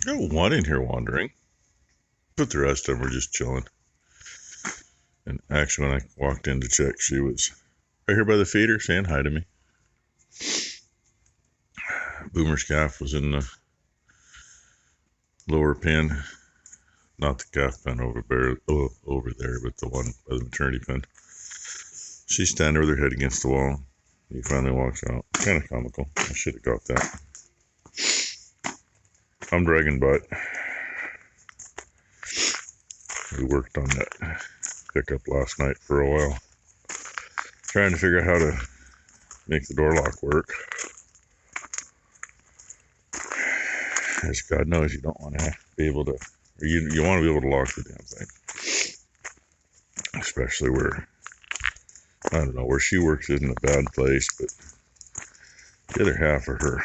Got one in here wandering, but the rest of them were just chilling. And actually, when I walked in to check, she was right here by the feeder saying hi to me. Boomer's calf was in the lower pen, not the calf pen over there, but the one by the maternity pen. She's standing with her head against the wall. He finally walks out. Kind of comical. I should have got that. I'm dragging butt. We worked on that pickup last night for a while, trying to figure out how to make the door lock work. As God knows, you don't want to be able to, or you want to be able to lock the damn thing. Especially where, I don't know, where she works isn't a bad place, but the other half of her,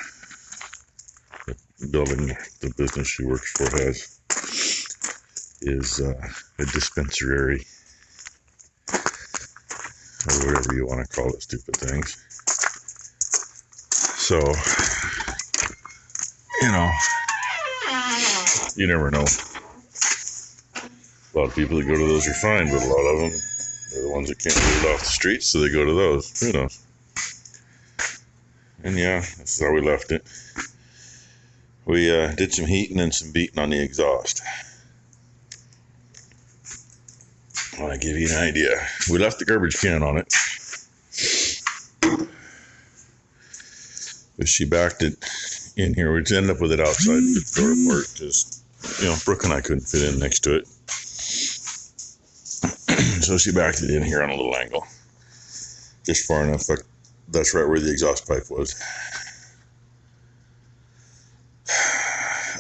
the building, the business she works for is a dispensary, or whatever you want to call it, stupid things. So, you never know. A lot of people that go to those are fine, but a lot of them are the ones that can't get it off the streets, so they go to those. Who knows? And yeah, this is how we left it. We did some heating and some beating on the exhaust. I want to give you an idea. We left the garbage can on it, but she backed it in here. We ended up with it outside the door part because, Brooke and I couldn't fit in next to it. So she backed it in here on a little angle, just far enough. That's right where the exhaust pipe was.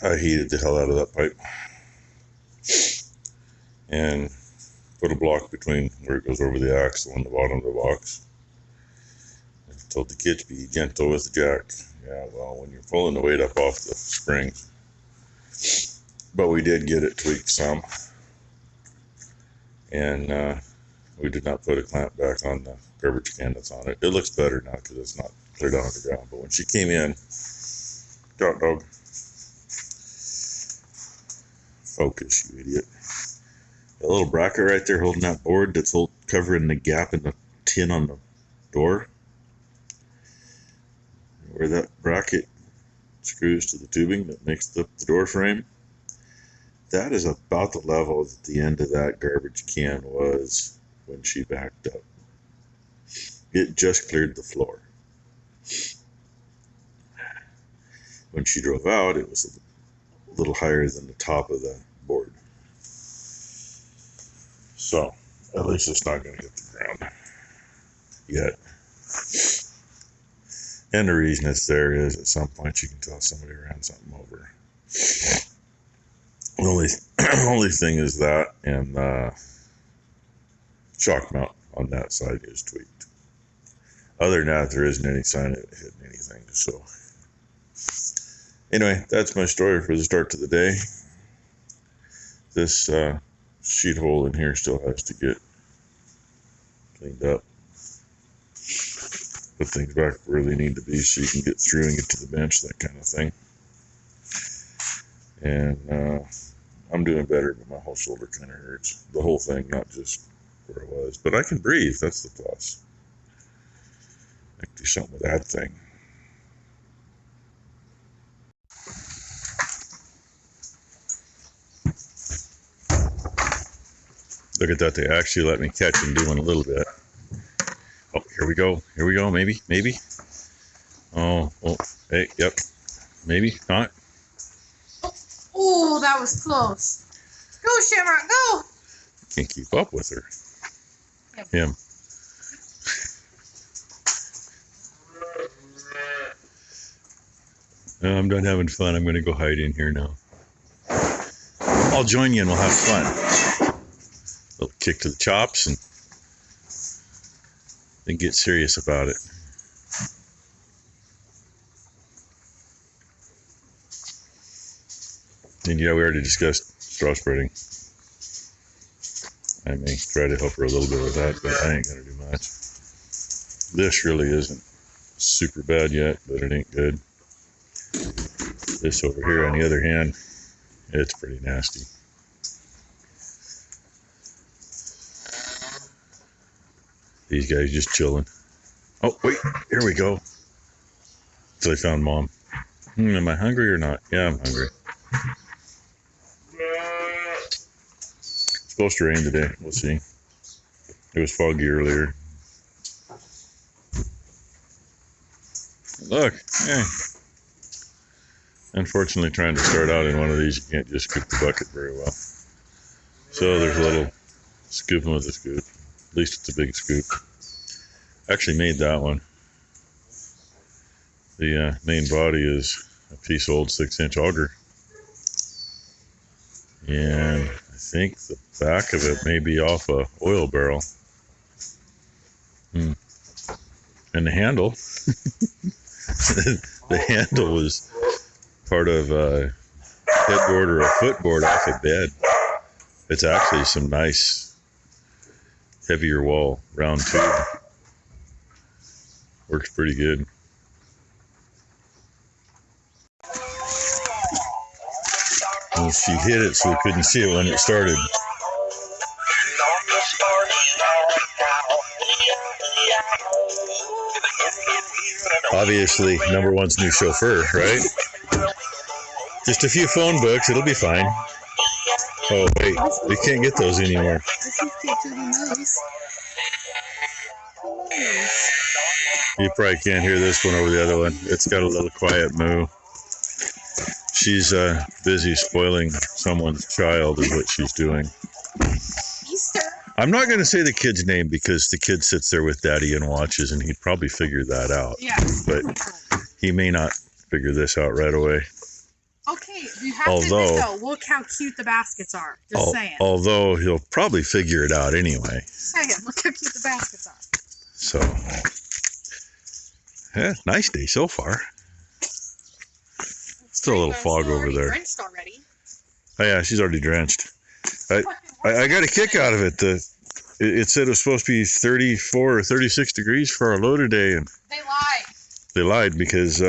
I heated the hell out of that pipe and put a block between where it goes over the axle and the bottom of the box. I told the kids, be gentle with the jack. Yeah, well, when you're pulling the weight up off the springs. But we did get it tweaked some. And we did not put a clamp back on the garbage can that's on it. It looks better now because it's not clear down to the ground. But when she came in, dog, focus, you idiot. That little bracket right there holding that board that's covering the gap in the tin on the door, where that bracket screws to the tubing that makes the door frame, that is about the level that the end of that garbage can was when she backed up. It just cleared the floor. When she drove out, it was a little higher than the top of the board. So, at least it's not going to hit the ground yet. And the reason it's there is at some point you can tell somebody ran something over. The only thing is that, and shock mount on that side is tweaked. Other than that, there isn't any sign of it hitting anything. So, anyway, that's my story for the start to the day. This sheet hole in here still has to get cleaned up. Put things back where they need to be so you can get through and get to the bench, that kind of thing. And I'm doing better, but my whole shoulder kind of hurts. The whole thing, not just where it was. But I can breathe. That's the plus. I can do something with that thing. Look at that. They actually let me catch him doing a little bit. Oh, here we go. Here we go. Maybe. Oh, hey, yep. Maybe, not. Oh, that was close. Go, Shamrock, go. Can't keep up with her. Yep. Him. I'm done having fun. I'm going to go hide in here now. I'll join you and we'll have fun. A little kick to the chops and then get serious about it. And yeah, we already discussed straw spreading. I may try to help her a little bit with that, but I ain't going to do much. This really isn't super bad yet, but it ain't good. This over here, on the other hand, It's pretty nasty. These guys just chilling. Oh, wait, here we go. So I found Mom. Am I hungry or not? Yeah, I'm hungry. It's supposed to rain today. We'll see. It was foggy earlier. Look, hey. Unfortunately, trying to start out in one of these, you can't just scoop the bucket very well. So there's a little scooping with a scoop. At least it's a big scoop. Actually made that one. The main body is a piece old 6-inch auger. And I think the back of it may be off a oil barrel. And the handle, the handle was part of a headboard or a footboard off a bed. It's actually some nice heavier wall round tube. Works pretty good. Well, she hit it so we couldn't see it when it started. Obviously, number one's new chauffeur, right? Just a few phone books, it'll be fine. Oh, wait, we can't get those anymore. You probably can't hear this one over the other one. It's got a little quiet moo. She's busy spoiling someone's child is what she's doing. Easter. I'm not going to say the kid's name because the kid sits there with daddy and watches, and he'd probably figure that out. Yeah. But he may not figure this out right away. Okay, you have to admit though, look how cute the baskets are. Just saying. Although he'll probably figure it out anyway. Saying, look how cute the baskets are. So, yeah, nice day so far. Still a little fog over there. Drenched already. Oh yeah, she's already drenched. I got a kick out of it. It said it was supposed to be 34 or 36 degrees for our low today, and They lied. they lied because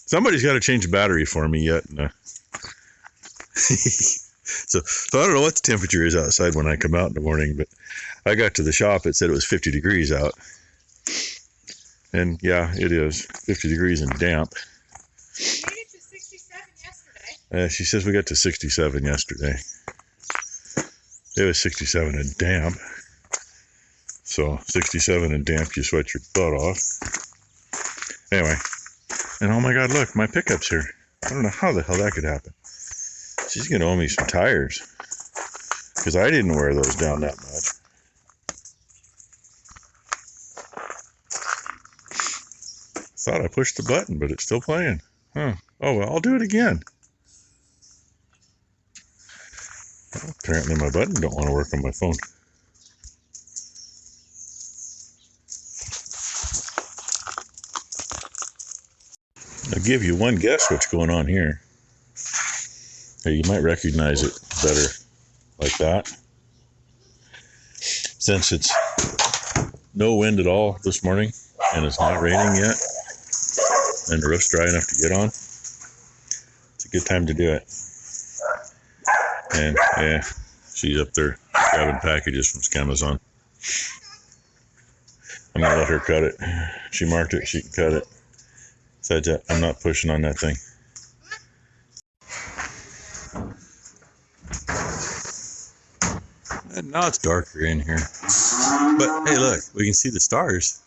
somebody's got to change the battery for me yet. So I don't know what the temperature is outside when I come out in the morning, but I got to the shop. It said it was 50 degrees out, and yeah, it is 50 degrees and damp. We made it to 67 yesterday. She says we got to 67 yesterday. It was 67 and damp. So 67 and damp, you sweat your butt off. Anyway, and oh my God, look, my pickup's here. I don't know how the hell that could happen. She's gonna owe me some tires because I didn't wear those down that much. Thought I pushed the button, but it's still playing. Huh. Oh, well, I'll do it again. Well, apparently my button don't want to work on my phone. I'll give you one guess what's going on here. Hey, you might recognize it better like that. Since it's no wind at all this morning and it's not raining yet and the roof's dry enough to get on, it's a good time to do it. And yeah, she's up there grabbing packages from Amazon. I'm gonna let her cut it. She marked it, she can cut it. Besides that, I'm not pushing on that thing. And now it's darker in here. But hey, look, we can see the stars.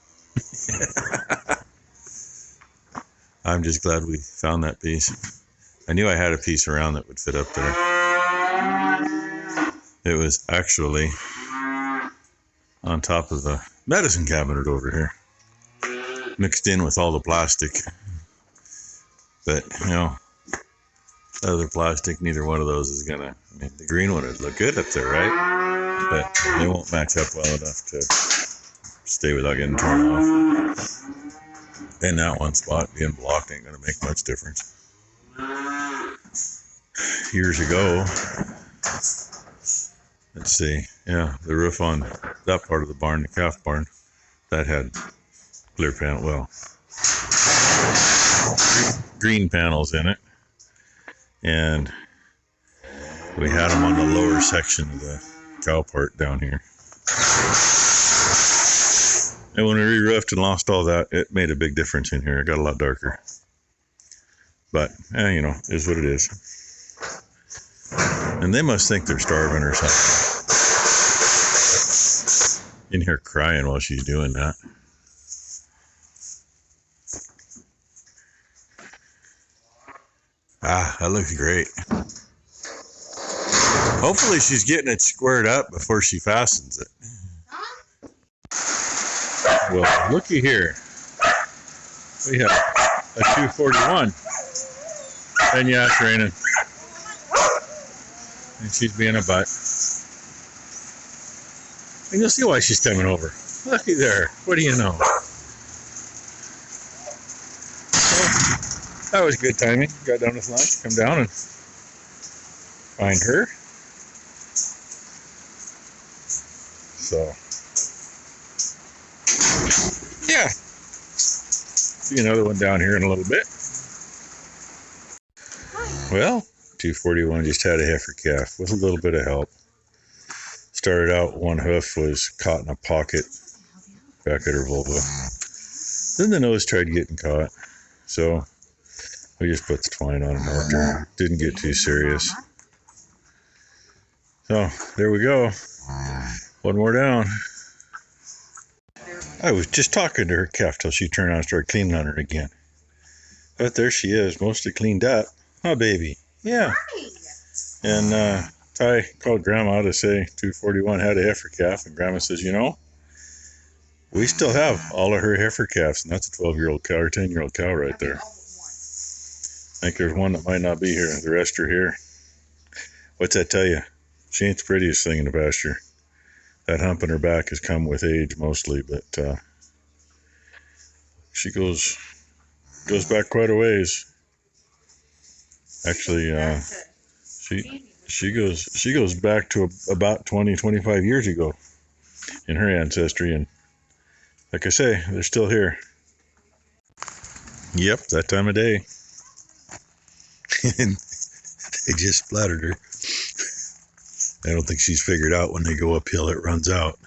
I'm just glad we found that piece. I knew I had a piece around that would fit up there. It was actually on top of the medicine cabinet over here, mixed in with all the plastic. But, you know, other plastic, neither one of those is gonna, I mean, the green one would look good up there, right? But they won't match up well enough to stay without getting torn off. And that one spot being blocked ain't gonna make much difference. Years ago, let's see, yeah, the roof on that part of the barn, the calf barn, that had clear panel, well, green panels in it. And We had them on the lower section of the cow part down here. And when we re-roofed and lost all that, it made a big difference in here. It got a lot darker. But, you know, is what it is. And they must think they're starving or something. In here crying while she's doing that. Ah, that looks great. Hopefully she's getting it squared up before she fastens it. Well, looky here. We have a 241. And yeah, it's raining. And she's being a butt. And you'll see why she's coming over. Looky there. What do you know? Well, that was good timing. Got done with lunch. Come down and find her. So, yeah. See another one down here in a little bit. Well, 241 just had a heifer calf with a little bit of help. Started out, one hoof was caught in a pocket back at her vulva. Then the nose tried getting caught. So we just put the twine on and helped her. Didn't get too serious. So there we go. One more down. I was just talking to her calf till she turned on and started cleaning on her again. But there she is, mostly cleaned up. Huh, baby? Yeah. And Ty called Grandma to say 241 had a heifer calf, and Grandma says, you know, we still have all of her heifer calves, and that's a 12-year-old cow or 10-year-old cow right there. I think there's one that might not be here. The rest are here. What's that tell you? She ain't the prettiest thing in the pasture. That hump in her back has come with age mostly, but she goes back quite a ways. Actually, she goes back to about 20-25 years ago in her ancestry, and like I say, they're still here. Yep, that time of day. And they just splattered her. I don't think she's figured out when they go uphill it runs out.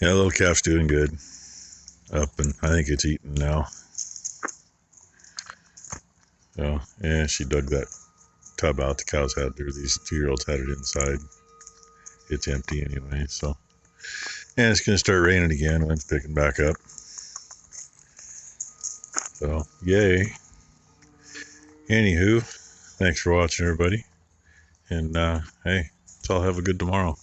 Yeah, the little calf's doing good. Up, and I think it's eating now. So, yeah, she dug that tub out the cows had there. These 2-year-olds had it inside. It's empty anyway, so. And it's going to start raining again. Wind's picking back up. So, yay. Anywho, thanks for watching, everybody. And, hey, let's all have a good tomorrow.